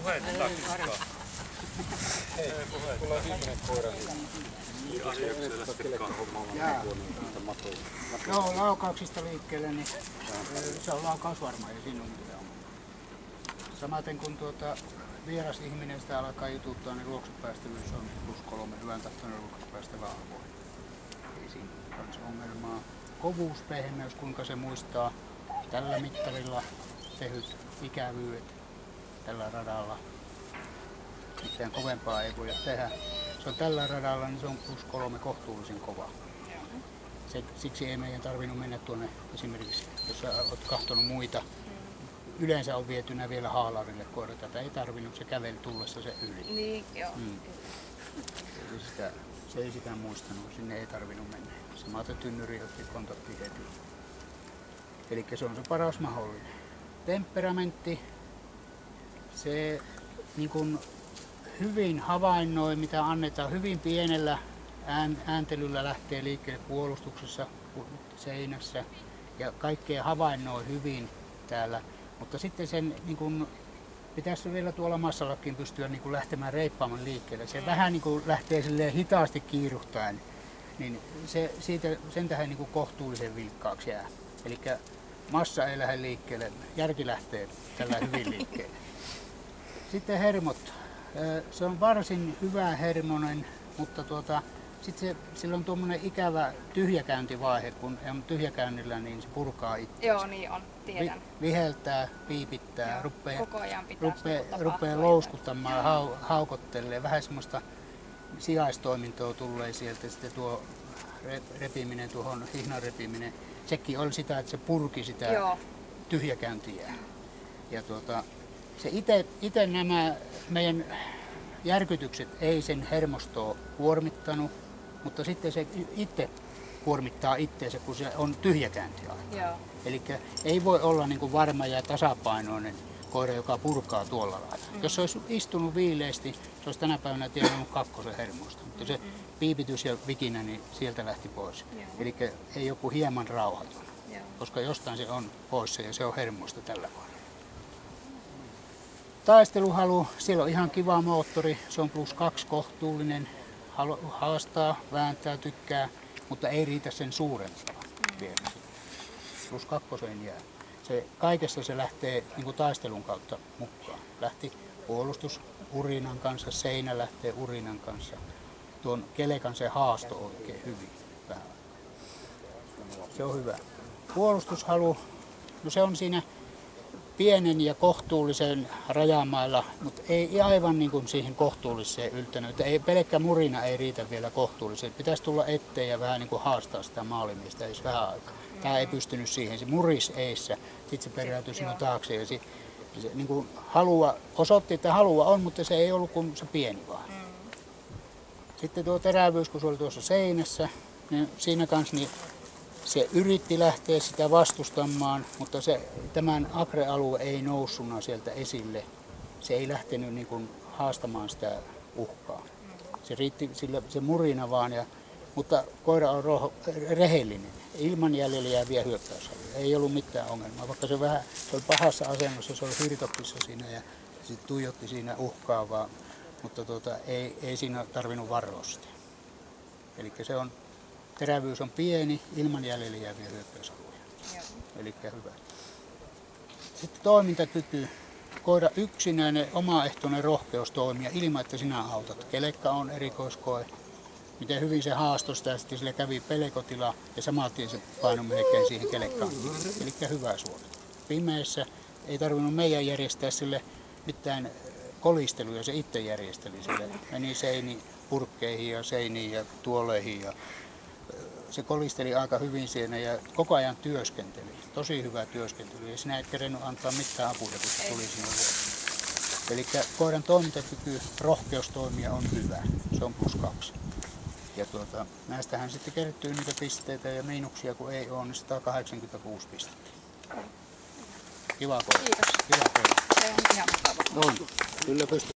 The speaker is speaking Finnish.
puhetta. Hei, mulla on viimeinen koira. Joo, laukauksista liikkeelle, niin se on laukaus varma ja siinä on mitään. Samaten kun vieras ihminen sitä alkaa jututtaa, niin luoksupäästävyys on +3, hyvän tahtoinen luoksupäästävä avoin. Ei siinä ole ongelmaa. Kovuus, pehmeys, kuinka se muistaa tällä mittarilla tehdyt ikävyydet tällä radalla. Mitään kovempaa ei voida tehdä. Se on tällä radalla, niin se on +3 kohtuullisen kova. Siksi ei meidän tarvinnut mennä tuonne esimerkiksi, jos olet katsonut muita. Yleensä on vietynä vielä haalarille koira. Tätä ei tarvinnut, se käveli tullessa se yli. Niin, joo. Se ei sitä muistanut, sinne ei tarvinnut mennä. Samaten tynnyri otti kontakti heti. Eli se on se paras mahdollinen. Temperamentti, se niin kun hyvin havainnoi, mitä annetaan, hyvin pienellä ääntelyllä lähtee liikkeelle puolustuksessa, seinässä ja kaikkea havainnoi hyvin täällä. Mutta sitten sen niin kun, pitäisi vielä tuolla massallakin pystyä niin kun lähtemään reippaamaan liikkeelle. Se vähän niin kun lähtee hitaasti kiiruhtaen, niin sen tähän niin kun kohtuullisen vilkkaaksi jää. Eli massa ei lähde liikkeelle, järki lähtee tällä hyvin liikkeelle. Sitten hermot. Se on varsin hyvä hermonen, mutta sitten sillä on tuommoinen ikävä tyhjäkäyntivaihe, kun on tyhjäkäynnillä, niin se purkaa itseänsä. Joo, niin on, tiedän. Viheltää, piipittää, rupeaa louskuttamaan, haukottelee. Vähän semmoista sijaistoimintoa tulee sieltä. Sitten tuo repiminen, tuohon hihnan repiminen, sekin oli sitä, että se purki sitä tyhjäkäyntiä. Ja se itse nämä meidän järkytykset ei sen hermostoa kuormittanut, mutta sitten se itse kuormittaa itseensä, kun se on tyhjäkäynti aina. Eli ei voi olla niin kuin varma ja tasapainoinen koira, joka purkaa tuolla lailla. Jos se olisi istunut viileästi, se olisi tänä päivänä tiennyt 2 hermosta, mutta se piipitys ja vikinä, niin sieltä lähti pois. Eli ei joku hieman rauhaton, koska jostain se on poissa ja se on hermosta tällä kohdalla. Taisteluhalu, siellä on ihan kiva moottori, se on +2 kohtuullinen, haastaa, vääntää, tykkää, mutta ei riitä sen suurempaa vielä. +2 jää. Kaikessa se lähtee niin kuin taistelun kautta mukaan. Lähti puolustus urinan kanssa, seinä lähtee urinan kanssa. Tuon kelekan se haasto oikein hyvin. Se on hyvä. Puolustushalu, no se on siinä pienen ja kohtuullisen rajamailla, mutta ei aivan niin kuin siihen kohtuulliseen yltänyt. Pelkkä murina ei riitä vielä kohtuulliseen. Pitäisi tulla eteen ja vähän niin kuin haastaa sitä maalimiestä edes vähän aikaa. Tämä ei pystynyt siihen. Se muris eissä, sitten se peräytyi sinun taakse ja se niin kuin osoitti, että halua on, mutta se ei ollut kuin se pieni vaan. Sitten tuo terävyys, kun se oli tuossa seinässä, niin siinä kanssa niin se yritti lähteä sitä vastustamaan, mutta tämän akre-alue ei noussuna sieltä esille. Se ei lähtenyt niin kuin haastamaan sitä uhkaa. Se riitti se murina vaan, mutta koira on rehellinen. Ilman jäljellä jääviä hyökkäysalueita. Ei ollut mitään ongelmaa, vaikka se oli pahassa asennossa, se oli hirtokkissa siinä ja sitten tuijotti siinä uhkaavaa, mutta ei siinä tarvinnut varoa sitä. Eli terävyys on pieni, ilman jäljellä jääviä hyökkäysalueita. Eli hyvä. Sitten toimintakyky. Koira yksinäinen, omaehtoinen rohkeus toimia ilman, että sinä autat. Kelekka on erikoiskoe. Miten hyvin se haastoi sitä, sitten sille kävi pelkotila ja samaltien se painoi melkein siihen kelekkaan. Eli hyvä suorita. Pimeässä ei tarvinnut meidän järjestää sille mitään kolisteluja, se itse järjesteli sille. Meni purkkeihin ja seiniin ja tuoleihin ja se kolisteli aika hyvin siinä ja koko ajan työskenteli. Tosi hyvä työskentely ja sinä et kerennyt antaa mitään apua, kun se tuli sinun luokse. Eli koiran toimintakyky, rohkeus toimia on hyvä. Se on +2. Ja näistähän sitten kertyy niitä pisteitä ja miinuksia, kun ei ole, niin 186 pistettä. Kiva koira. Kiitos. Kiva koira. Se on ihan mukava. On. Kyllä pystyy.